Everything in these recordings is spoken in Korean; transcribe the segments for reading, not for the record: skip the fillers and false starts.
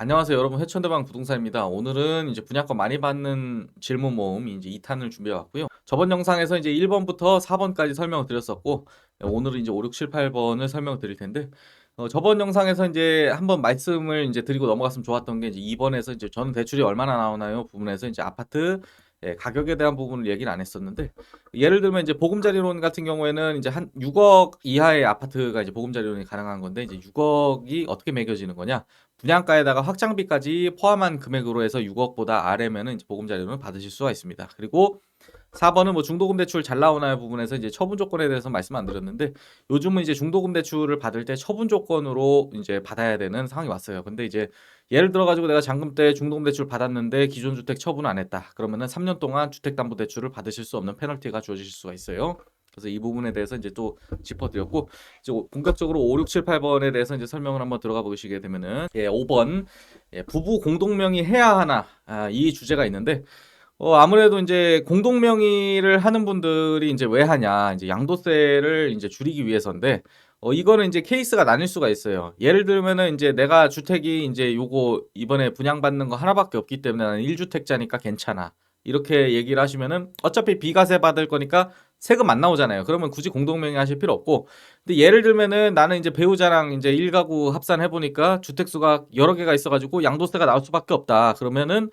안녕하세요, 여러분. 해천대방 부동산입니다. 오늘은 이제 분양권 많이 받는 질문 모음 이제 2탄을 준비해 왔고요. 저번 영상에서 이제 1번부터 4번까지 설명을 드렸었고, 오늘은 이제 5, 6, 7, 8번을 설명을 드릴 텐데, 저번 영상에서 이제 한번 말씀을 이제 드리고 넘어갔으면 좋았던 게 이제 2번에서 이제 저는 대출이 얼마나 나오나요? 부분에서 이제 아파트 가격에 대한 부분을 얘기를 안 했었는데, 예를 들면 이제 보금자리론 같은 경우에는 이제 한 6억 이하의 아파트가 이제 보금자리론이 가능한 건데, 이제 6억이 어떻게 매겨지는 거냐? 분양가에다가 확장비까지 포함한 금액으로 해서 6억보다 아래면은 이제 보금자리론을 받으실 수가 있습니다. 그리고 4번은 뭐 중도금 대출 잘 나오나요 부분에서 이제 처분 조건에 대해서 말씀 안 드렸는데, 요즘은 이제 중도금 대출을 받을 때 처분 조건으로 이제 받아야 되는 상황이 왔어요. 근데 이제 예를 들어 가지고 내가 잔금 때 중도금 대출 받았는데 기존 주택 처분 안 했다. 그러면은 3년 동안 주택담보대출을 받으실 수 없는 페널티가 주어질 수가 있어요. 그래서 이 부분에 대해서 이제 또 짚어드렸고, 이제 본격적으로 5, 6, 7, 8번에 대해서 이제 설명을 한번 들어가 보시게 되면은, 5번 부부 공동명의 해야 하나, 이 주제가 있는데, 아무래도 이제 공동명의를 하는 분들이 이제 왜 하냐, 이제 양도세를 이제 줄이기 위해서인데, 이거는 이제 케이스가 나뉠 수가 있어요. 예를 들면은 이제 내가 주택이 이제 요거 이번에 분양받는 거 하나밖에 없기 때문에 나는 1주택자니까 괜찮아, 이렇게 얘기를 하시면은 어차피 비과세 받을 거니까 세금 안 나오잖아요. 그러면 굳이 공동명의 하실 필요 없고, 근데 예를 들면은 나는 이제 배우자랑 이제 1가구 합산해 보니까 주택수가 여러 개가 있어가지고 양도세가 나올 수밖에 없다. 그러면은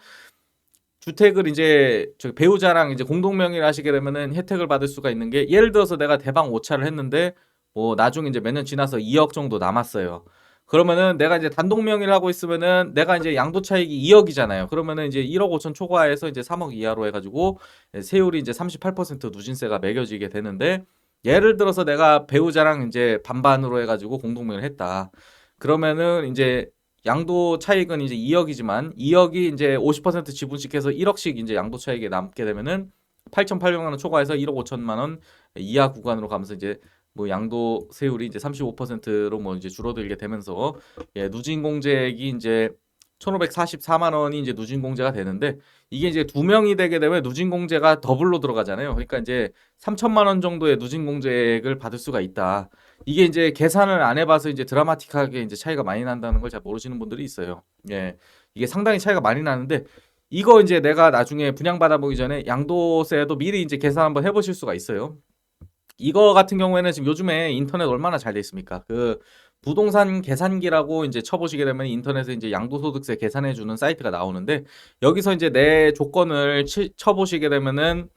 주택을 이제 배우자랑 이제 공동명의를 하시게 되면은 혜택을 받을 수가 있는 게, 예를 들어서 내가 대방 오차를 했는데 뭐 나중에 이제 몇 년 지나서 2억 정도 남았어요. 그러면은 내가 이제 단독 명의를 하고 있으면은 내가 이제 양도 차익이 2억이잖아요. 그러면은 이제 1억 5천 초과해서 이제 3억 이하로 해가지고 세율이 이제 38% 누진세가 매겨지게 되는데, 예를 들어서 내가 배우자랑 이제 반반으로 해가지고 공동 명의를 했다. 그러면은 이제 양도 차익은 이제 2억이지만 2억이 이제 50% 지분씩 해서 1억씩 이제 양도 차익에 남게 되면은 8,800만 원 초과해서 1억 5천만 원 이하 구간으로 가면서 이제 뭐 양도 세율이 이제 35%로 뭐 이제 줄어들게 되면서, 누진 공제액이 이제 1,544만 원이 이제 누진 공제가 되는데, 이게 이제 두 명이 되게 되면 누진 공제가 더블로 들어가잖아요. 그러니까 이제 3천만 원 정도의 누진 공제액을 받을 수가 있다. 이게 이제 계산을 안 해봐서 이제 드라마틱하게 이제 차이가 많이 난다는 걸 잘 모르시는 분들이 있어요. 이게 상당히 차이가 많이 나는데, 이거 이제 내가 나중에 분양받아 보기 전에 양도세도 미리 이제 계산 한번 해보실 수가 있어요. 이거 같은 경우에는 지금 요즘에 인터넷 얼마나 잘 돼 있습니까? 그 부동산 계산기라고 이제 쳐보시게 되면 인터넷에 이제 양도소득세 계산해주는 사이트가 나오는데, 여기서 이제 내 조건을 쳐보시게 되면은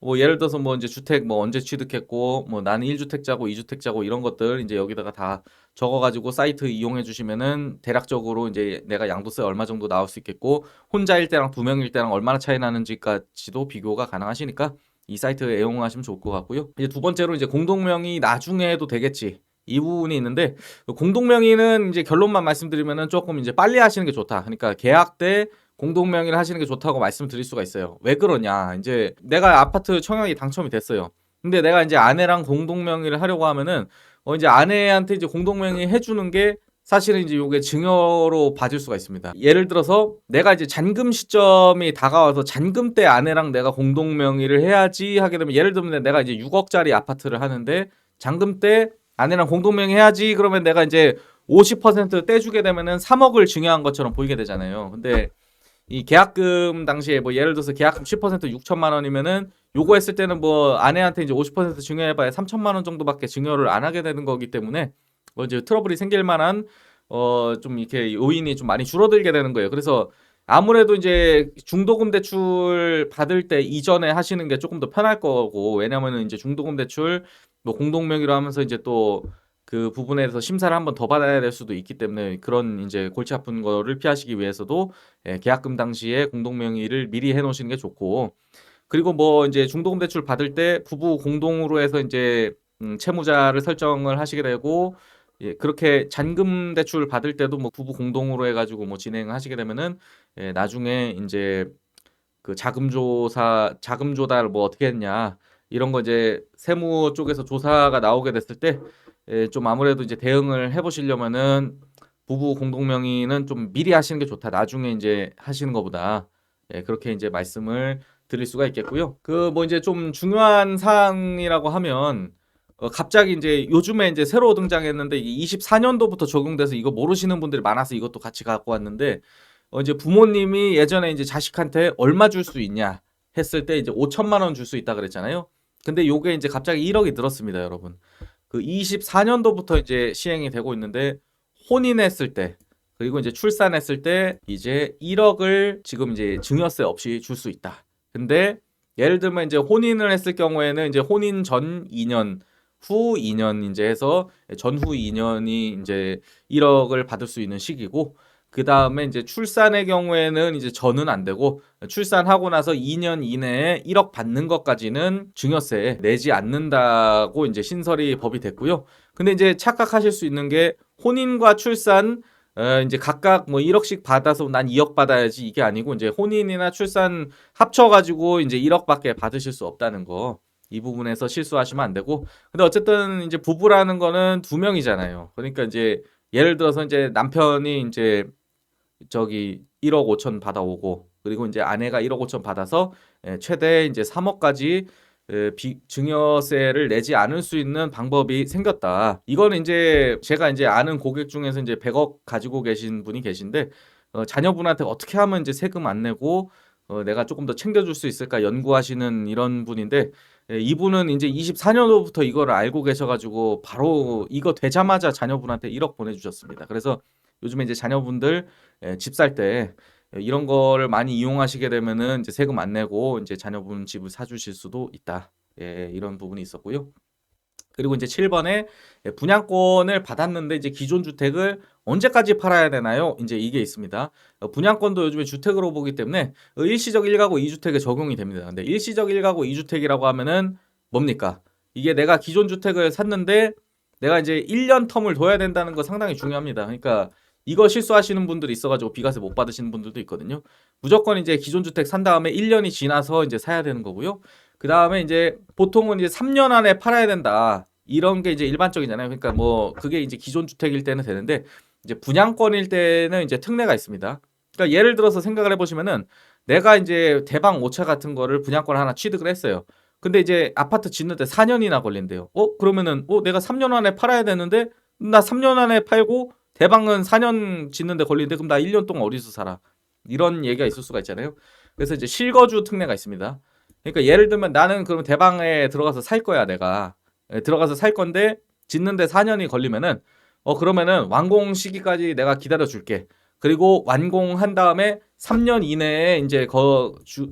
뭐 예를 들어서 뭐 이제 주택 뭐 언제 취득했고 뭐 나는 1주택자고 2주택자고 이런 것들 이제 여기다가 다 적어가지고 사이트 이용해 주시면은 대략적으로 이제 내가 양도세 얼마 정도 나올 수 있겠고, 혼자일 때랑 두 명일 때랑 얼마나 차이 나는지까지도 비교가 가능하시니까 이 사이트 애용하시면 좋을 것 같고요. 이제 두 번째로 이제 공동명의 나중에 해도 되겠지, 이 부분이 있는데, 공동명의는 이제 결론만 말씀드리면은 조금 이제 빨리 하시는 게 좋다. 그러니까 계약 때 공동명의를 하시는 게 좋다고 말씀드릴 수가 있어요. 왜 그러냐? 이제 내가 아파트 청약이 당첨이 됐어요. 근데 내가 이제 아내랑 공동명의를 하려고 하면은 이제 아내한테 이제 공동명의 해주는 게 사실은 이제 요게 증여로 봐줄 수가 있습니다. 예를 들어서 내가 이제 잔금 시점이 다가와서 잔금 때 아내랑 내가 공동명의를 해야지 하게 되면, 예를 들면 내가 이제 6억짜리 아파트를 하는데 잔금 때 아내랑 공동명의 해야지 그러면 내가 이제 50% 떼주게 되면은 3억을 증여한 것처럼 보이게 되잖아요. 근데 이 계약금 당시에 뭐 예를 들어서 계약금 10% 6천만 원이면은 요거 했을 때는 뭐 아내한테 이제 50% 증여해봐야 3천만 원 정도밖에 증여를 안 하게 되는 거기 때문에 이제 트러블이 생길 만한 좀 이렇게 요인이 좀 많이 줄어들게 되는 거예요. 그래서 아무래도 이제 중도금 대출 받을 때 이전에 하시는 게 조금 더 편할 거고, 왜냐면은 이제 중도금 대출 뭐 공동명의로 하면서 이제 또 그 부분에 대해서 심사를 한번 더 받아야 될 수도 있기 때문에, 그런 이제 골치 아픈 거를 피하시기 위해서도 계약금 당시에 공동명의를 미리 해놓으시는 게 좋고, 그리고 뭐 이제 중도금 대출 받을 때 부부 공동으로 해서 이제 채무자를 설정을 하시게 되고, 그렇게 잔금 대출 받을 때도 뭐 부부 공동으로 해가지고 뭐 진행을 하시게 되면은, 나중에 이제 그 자금 조달 뭐 어떻게 했냐 이런 거 이제 세무 쪽에서 조사가 나오게 됐을 때, 좀 아무래도 이제 대응을 해보시려면은 부부 공동명의는 좀 미리 하시는 게 좋다. 나중에 이제 하시는 것보다. 그렇게 이제 말씀을 드릴 수가 있겠고요. 그 뭐 이제 좀 중요한 사항이라고 하면 갑자기 이제 요즘에 이제 새로 등장했는데 이게 24년도부터 적용돼서 이거 모르시는 분들이 많아서 이것도 같이 갖고 왔는데 이제 부모님이 예전에 이제 자식한테 얼마 줄 수 있냐 했을 때 이제 5천만 원 줄 수 있다 그랬잖아요. 근데 요게 이제 갑자기 1억이 늘었습니다, 여러분. 그 24년도부터 이제 시행이 되고 있는데 혼인했을 때 그리고 이제 출산했을 때 이제 1억을 지금 이제 증여세 없이 줄 수 있다. 근데 예를 들면 이제 혼인을 했을 경우에는 이제 혼인 전 2년 후 2년 이제 해서 전후 2년이 이제 1억을 받을 수 있는 시기고 그 다음에 이제 출산의 경우에는 이제 전은 안 되고 출산하고 나서 2년 이내에 1억 받는 것까지는 증여세 내지 않는다고 이제 신설이 법이 됐고요. 근데 이제 착각하실 수 있는 게 혼인과 출산 이제 각각 뭐 1억씩 받아서 난 2억 받아야지 이게 아니고 이제 혼인이나 출산 합쳐가지고 이제 1억밖에 받으실 수 없다는 거. 이 부분에서 실수하시면 안 되고. 근데 어쨌든 이제 부부라는 거는 두 명이잖아요. 그러니까 이제 예를 들어서 이제 남편이 이제 저기 1억 5천 받아오고 그리고 이제 아내가 1억 5천 받아서 최대 이제 3억까지 증여세를 내지 않을 수 있는 방법이 생겼다. 이거는 이제 제가 이제 아는 고객 중에서 이제 100억 가지고 계신 분이 계신데 자녀분한테 어떻게 하면 이제 세금 안 내고 내가 조금 더 챙겨줄 수 있을까 연구하시는 이런 분인데 이분은 이제 24년도부터 이거를 알고 계셔가지고 바로 이거 되자마자 자녀분한테 1억 보내주셨습니다. 그래서 요즘에 이제 자녀분들 집 살 때 이런 거를 많이 이용하시게 되면은 이제 세금 안 내고 이제 자녀분 집을 사주실 수도 있다. 이런 부분이 있었고요. 그리고 이제 7번에 분양권을 받았는데 이제 기존 주택을 언제까지 팔아야 되나요? 이제 이게 있습니다. 분양권도 요즘에 주택으로 보기 때문에 일시적 1가구 2주택에 적용이 됩니다. 근데 일시적 1가구 2주택이라고 하면은 뭡니까? 이게 내가 기존 주택을 샀는데 내가 이제 1년 텀을 둬야 된다는 거 상당히 중요합니다. 그러니까 이거 실수하시는 분들이 있어가지고 비과세 못 받으시는 분들도 있거든요. 무조건 이제 기존 주택 산 다음에 1년이 지나서 이제 사야 되는 거고요. 그 다음에 이제 보통은 이제 3년 안에 팔아야 된다. 이런 게 이제 일반적이잖아요. 그러니까 뭐 그게 이제 기존 주택일 때는 되는데 이제 분양권일 때는 이제 특례가 있습니다. 그러니까 예를 들어서 생각을 해보시면은 내가 이제 대방 오차 같은 거를 분양권 하나 취득을 했어요. 근데 이제 아파트 짓는데 4년이나 걸린대요. 그러면은 내가 3년 안에 팔아야 되는데 나 3년 안에 팔고 대방은 4년 짓는데 걸리는데 그럼 나 1년 동안 어디서 살아? 이런 얘기가 있을 수가 있잖아요. 그래서 이제 실거주 특례가 있습니다. 그러니까 예를 들면 나는 그럼 대방에 들어가서 살 거야, 내가. 들어가서 살 건데 짓는데 4년이 걸리면은 그러면은 완공 시기까지 내가 기다려 줄게. 그리고 완공한 다음에 3년 이내에 이제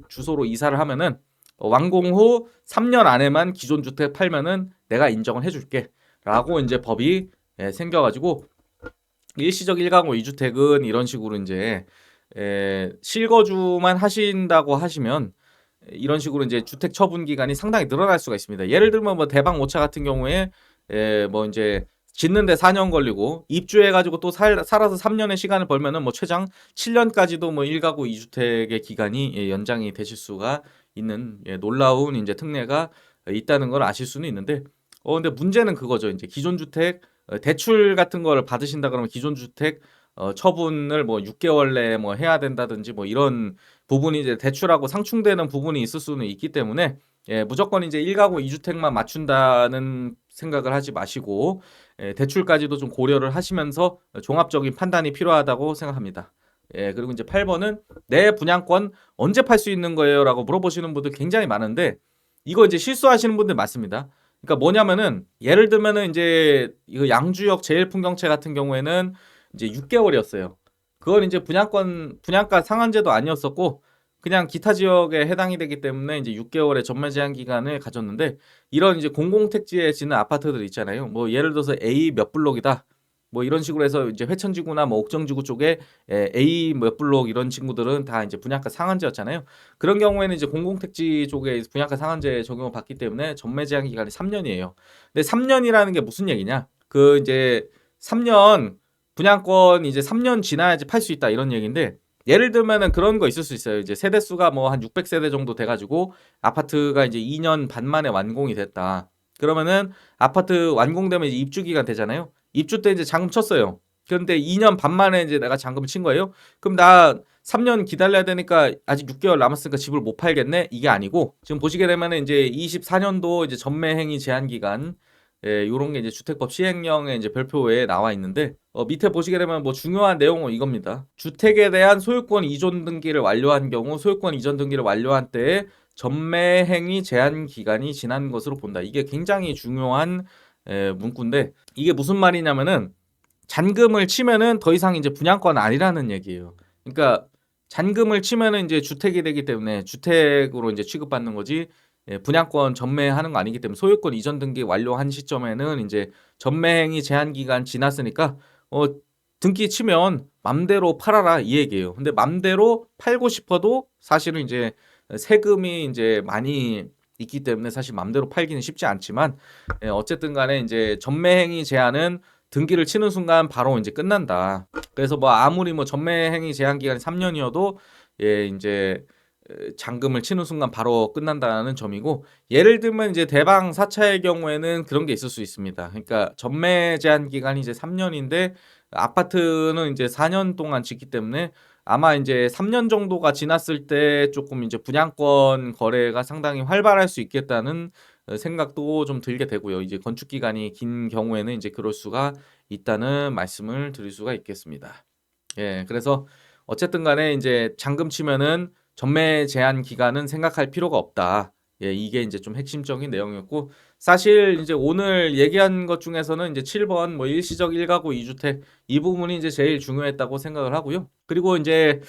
주소로 이사를 하면은 완공 후 3년 안에만 기존 주택 팔면은 내가 인정을 해줄게. 라고 이제 법이 생겨가지고 일시적 1가구 2주택은 이런 식으로 이제 실거주만 하신다고 하시면 이런 식으로 이제 주택 처분 기간이 상당히 늘어날 수가 있습니다. 예를 들면 뭐 대방 오차 같은 경우에 뭐 이제 짓는데 4년 걸리고 입주해가지고 또 살아서 3년의 시간을 벌면은 뭐 최장 7년까지도 뭐 1가구 2주택의 기간이 연장이 되실 수가 있는 놀라운 이제 특례가 있다는 걸 아실 수는 있는데 근데 문제는 그거죠. 이제 기존 주택 대출 같은 거를 받으신다 그러면 기존 주택 처분을 뭐 6개월 내에 뭐 해야 된다든지 뭐 이런 부분이 이제 대출하고 상충되는 부분이 있을 수는 있기 때문에 무조건 이제 1가구 2주택만 맞춘다는 생각을 하지 마시고 대출까지도 좀 고려를 하시면서 종합적인 판단이 필요하다고 생각합니다. 그리고 이제 8번은 내 분양권 언제 팔 수 있는 거예요? 라고 물어보시는 분들 굉장히 많은데 이거 이제 실수하시는 분들 많습니다. 그러니까 뭐냐면은 예를 들면은 이제 이거 양주역 제일풍경채 같은 경우에는 이제 6개월이었어요. 그건 이제 분양가 상한제도 아니었었고 그냥 기타 지역에 해당이 되기 때문에 이제 6개월의 전매 제한 기간을 가졌는데 이런 이제 공공택지에 짓는 아파트들 있잖아요. 뭐 예를 들어서 A 몇 블록이다. 뭐 이런 식으로 해서 이제 회천지구나 뭐 옥정지구 쪽에 A 몇 블록 이런 친구들은 다 이제 분양가 상한제였잖아요. 그런 경우에는 이제 공공택지 쪽에 분양가 상한제 적용을 받기 때문에 전매 제한 기간이 3년이에요. 근데 3년이라는 게 무슨 얘기냐? 그 이제 3년 분양권 이제 3년 지나야지 팔 수 있다 이런 얘기인데 예를 들면은 그런 거 있을 수 있어요. 이제 세대 수가 뭐 한 600세대 정도 돼가지고 아파트가 이제 2년 반 만에 완공이 됐다. 그러면은 아파트 완공되면 이제 입주 기간 되잖아요. 입주 때 이제 잔금 쳤어요. 그런데 2년 반 만에 이제 내가 잔금을 친 거예요. 그럼 나 3년 기다려야 되니까 아직 6개월 남았으니까 집을 못 팔겠네? 이게 아니고 지금 보시게 되면은 이제 24년도 이제 전매 행위 제한 기간 요런 게 이제 주택법 시행령의 이제 별표에 나와 있는데 밑에 보시게 되면 뭐 중요한 내용은 이겁니다. 주택에 대한 소유권 이전 등기를 완료한 경우 소유권 이전 등기를 완료한 때에 전매 행위 제한 기간이 지난 것으로 본다. 이게 굉장히 중요한 문구인데 이게 무슨 말이냐면은 잔금을 치면은 더 이상 이제 분양권 아니라는 얘기예요. 그러니까 잔금을 치면은 이제 주택이 되기 때문에 주택으로 이제 취급받는 거지 분양권 전매하는 거 아니기 때문에 소유권 이전 등기 완료한 시점에는 이제 전매행위 제한 기간 지났으니까 등기 치면 맘대로 팔아라 이 얘기예요. 근데 맘대로 팔고 싶어도 사실은 이제 세금이 이제 많이 있기 때문에 사실 맘대로 팔기는 쉽지 않지만 어쨌든 간에 이제 전매행위 제한은 등기를 치는 순간 바로 이제 끝난다. 그래서 뭐 아무리 뭐 전매행위 제한 기간이 3년이어도 이제 잔금을 치는 순간 바로 끝난다는 점이고 예를 들면 이제 대방 사차의 경우에는 그런 게 있을 수 있습니다. 그러니까 전매 제한 기간이 이제 3년인데 아파트는 이제 4년 동안 짓기 때문에 아마 이제 3년 정도가 지났을 때 조금 이제 분양권 거래가 상당히 활발할 수 있겠다는 생각도 좀 들게 되고요. 이제 건축 기간이 긴 경우에는 이제 그럴 수가 있다는 말씀을 드릴 수가 있겠습니다. 그래서 어쨌든 간에 이제 잔금 치면은 전매 제한 기간은 생각할 필요가 없다. 이게 이제 좀 핵심적인 내용이었고 사실 이제 오늘 얘기한 것 중에서는 이제 7번 뭐 일시적 1가구 2주택 이 부분이 이제 제일 중요했다고 생각을 하고요. 그리고 이제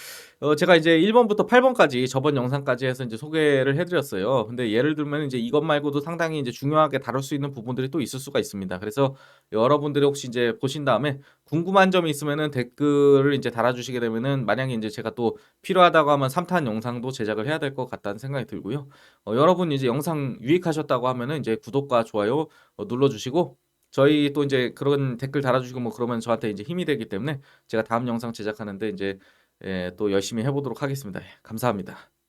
제가 이제 1번부터 8번까지 저번 영상까지 해서 이제 소개를 해드렸어요. 근데 예를 들면 이제 이것 말고도 상당히 이제 중요하게 다룰 수 있는 부분들이 또 있을 수가 있습니다. 그래서 여러분들이 혹시 이제 보신 다음에 궁금한 점이 있으면은 댓글을 이제 달아주시게 되면은 만약에 이제 제가 또 필요하다고 하면 3탄 영상도 제작을 해야 될 것 같다는 생각이 들고요. 여러분 이제 영상 유익하셨다고 하면은 이제 구독과 좋아요 눌러주시고 저희 또 이제 그런 댓글 달아주시고 뭐 그러면 저한테 이제 힘이 되기 때문에 제가 다음 영상 제작하는데 이제 또 열심히 해보도록 하겠습니다. 감사합니다.